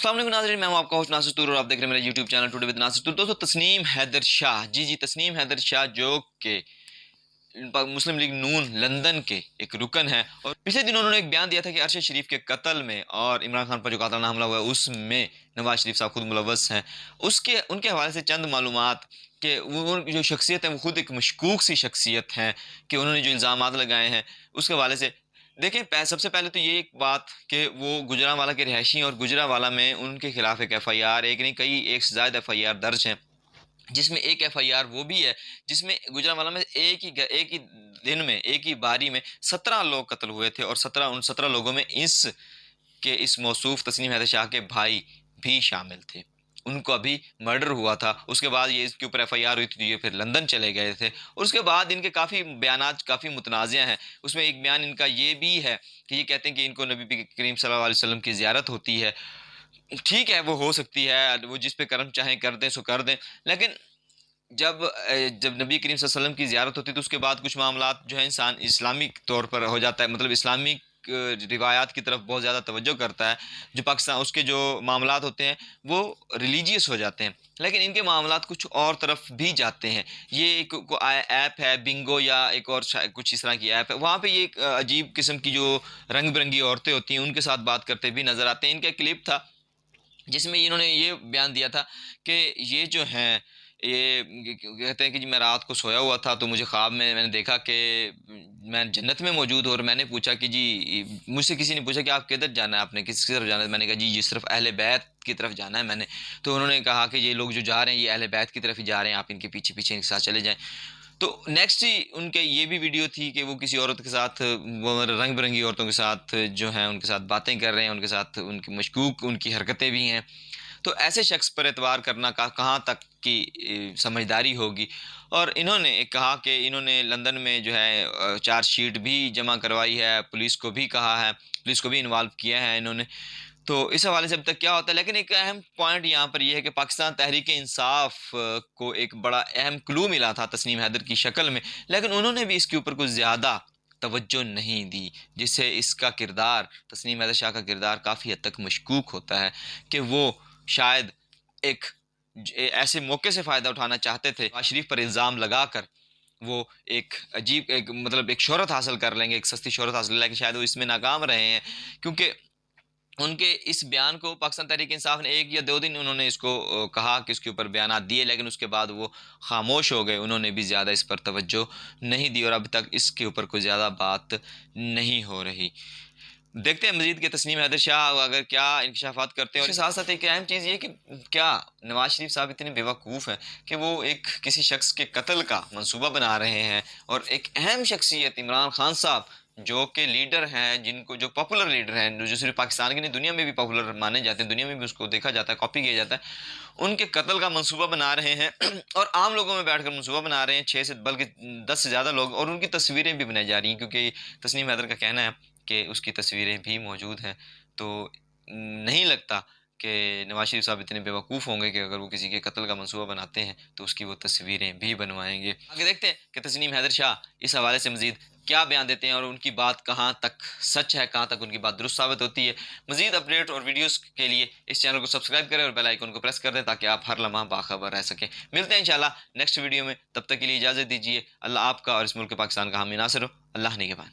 अस्सलाम वालेकुम नाज़रीन, मैं हूं आपका होस्ट नासिर तूर और आप देख रहे हैं मेरा YouTube channel today with Nasir Toor. दोस्तों, तस्नीम हैदर शाह, जी तस्नीम हैदर शाह जो कि मुस्लिम लीग नून लंदन के एक रुकन है, और पिछले दिनों उन्होंने एक बयान दिया था कि अरशद शरीफ के कत्ल में और इमरान खान पर जो कातिलाना हमला हुआ है उसमें नवाज शरीफ साहब खुद मुलव्वस हैं। उसके उनके हवाले से चंद मालूमात कि वो जो शख्सियत है वो खुद एक मशकूक सी शख्सियत हैं कि उन्होंने जो इल्ज़ामात लगाए हैं उसके हवाले से देखें। सबसे पहले तो ये एक बात कि वो गुजरांवाला के रहायशी और गुजरांवाला में उनके खिलाफ एक FIR, एक नहीं कई एक से ज़्यादा FIR दर्ज हैं, जिसमें एक FIR वो भी है जिसमें गुजरांवाला में एक ही दिन में एक ही बारी में 17 लोग कत्ल हुए थे, और 17 लोगों में इस मौसूफ तस्नीम हैदर शाह के भाई भी शामिल थे। उनको अभी मर्डर हुआ था, उसके बाद ये इसके ऊपर FIR हुई थी, ये फिर लंदन चले गए थे, और उसके बाद इनके काफ़ी बयानात काफ़ी मुतनाज़िया हैं। उसमें एक बयान इनका ये भी है कि ये कहते हैं कि इनको नबी करीम सल्लल्लाहु अलैहि वसल्लम की ज़ियारत होती है। ठीक है, वो हो सकती है, वो जिस पे करम चाहें कर दें सो कर दें, लेकिन जब नबी करीम सल्लल्लाहु अलैहि वसल्लम की ज़ियारत होती है तो उसके बाद कुछ मामलात जो है इंसान इस्लामिक तौर पर हो जाता है, मतलब इस्लामिक रिवायात की तरफ बहुत ज़्यादा तवज्जो करता है। जो पाकिस्तान उसके जो मामलात होते हैं वो रिलीजियस हो जाते हैं, लेकिन इनके मामलात कुछ और तरफ भी जाते हैं। ये एक ऐप है बिंगो या एक और कुछ इस तरह की ऐप है, वहाँ पे ये एक अजीब किस्म की जो रंग बिरंगी औरतें होती हैं उनके साथ बात करते भी नज़र आते हैं। इनका क्लिप था जिसमें इन्होंने ये बयान दिया था कि ये जो हैं ये कहते हैं कि जी मैं रात को सोया हुआ था तो मुझे ख्वाब में मैंने देखा कि मैं जन्नत में मौजूद हूँ, और मैंने पूछा कि जी मुझसे किसी ने पूछा कि आप किधर जाना है, आपने किस तरफ जाना है, मैंने कहा जी जिस तरफ अहले बैत की तरफ जाना है मैंने। तो उन्होंने कहा कि ये लोग जो जा रहे हैं ये अहले बैत की तरफ ही जा रहे हैं, आप इनके पीछे पीछे इनके साथ चले जाएँ। तो नेक्स्ट ही उनके ये भी वीडियो थी कि वो किसी औरत के साथ, वो रंग बिरंगी औरतों के साथ जो हैं उनके साथ बातें कर रहे हैं, उनके साथ उनकी मशकूक उनकी हरकतें भी हैं। तो ऐसे शख्स पर एतबार करना कहाँ तक की समझदारी होगी। और इन्होंने एक कहा कि इन्होंने लंदन में जो है चार्जशीट भी जमा करवाई है, पुलिस को भी कहा है, पुलिस को भी इन्वॉल्व किया है इन्होंने। तो इस हवाले से अब तक क्या होता है, लेकिन एक अहम पॉइंट यहाँ पर यह है कि पाकिस्तान तहरीक इंसाफ को एक बड़ा अहम क्लू मिला था तस्नीम हैदर की शक्ल में, लेकिन उन्होंने भी इसके ऊपर कुछ ज़्यादा तवज्जो नहीं दी, जिससे इसका किरदार तस्नीम हैदर शाह का किरदार काफ़ी हद तक मशकूक होता है कि वो शायद एक ऐसे मौके से फ़ायदा उठाना चाहते थे, नवाज शरीफ पर इल्ज़ाम लगा कर वो एक अजीब एक मतलब एक शोहरत हासिल कर लेंगे, एक सस्ती शोहरत हासिल, लेकिन शायद वो इसमें नाकाम रहे हैं, क्योंकि उनके इस बयान को पाकिस्तान तहरीक इंसाफ ने 1 या 2 दिन उन्होंने इसको कहा कि उसके ऊपर बयानात दिए, लेकिन उसके बाद वो खामोश हो गए, उन्होंने भी ज़्यादा इस पर तवज्जो नहीं दी, और अब तक इसके ऊपर कोई ज़्यादा बात नहीं हो रही। देखते हैं मजीद के तस्नीम हैदर शाह अगर क्या इंकशाफात करते हैं। और इसके साथ साथ एक अहम चीज़ ये कि क्या नवाज शरीफ साहब इतने बेवकूफ़ हैं कि वो एक किसी शख्स के कत्ल का मंसूबा बना रहे हैं, और एक अहम शख्सियत इमरान खान साहब जो कि लीडर हैं, जिनको जो पॉपुलर लीडर हैं, जो सिर्फ पाकिस्तान की नहीं दुनिया में भी पॉपुलर माने जाते हैं, दुनिया में भी उसको देखा जाता है, कॉपी किया जाता है, उनके कत्ल का मंसूबा बना रहे हैं और आम लोगों में बैठकर मंसूबा बना रहे हैं, 6 से बल्कि 10 से ज़्यादा लोग, और उनकी तस्वीरें भी बनाई जा रही हैं, क्योंकि तस्नीम हैदर का कहना है कि उसकी तस्वीरें भी मौजूद हैं। तो नहीं लगता कि नवाज शरीफ साहब इतने बेवकूफ़ होंगे कि अगर वो किसी के कत्ल का मंसूबा बनाते हैं तो उसकी वो तस्वीरें भी बनवाएंगे। आगे देखते हैं कि तस्नीम हैदर शाह इस हवाले से मज़ीद क्या बयान देते हैं, और उनकी बात कहाँ तक सच है, कहाँ तक उनकी बात दुरुस्त साबित होती है। मज़ीद अपडेट और वीडियोज़ के लिए इस चैनल को सब्सक्राइब करें और बेल आइकन को प्रेस कर दें ताकि आप हर लम्हा बाखबर रह सकें। मिलते हैं इंशाल्लाह नेक्स्ट वीडियो में, तब तक के लिए इजाज़त दीजिए। अल्लाह आपका और इस मुल्क पाकिस्तान का हामी नासिर हो। अल्लाह निगहबान।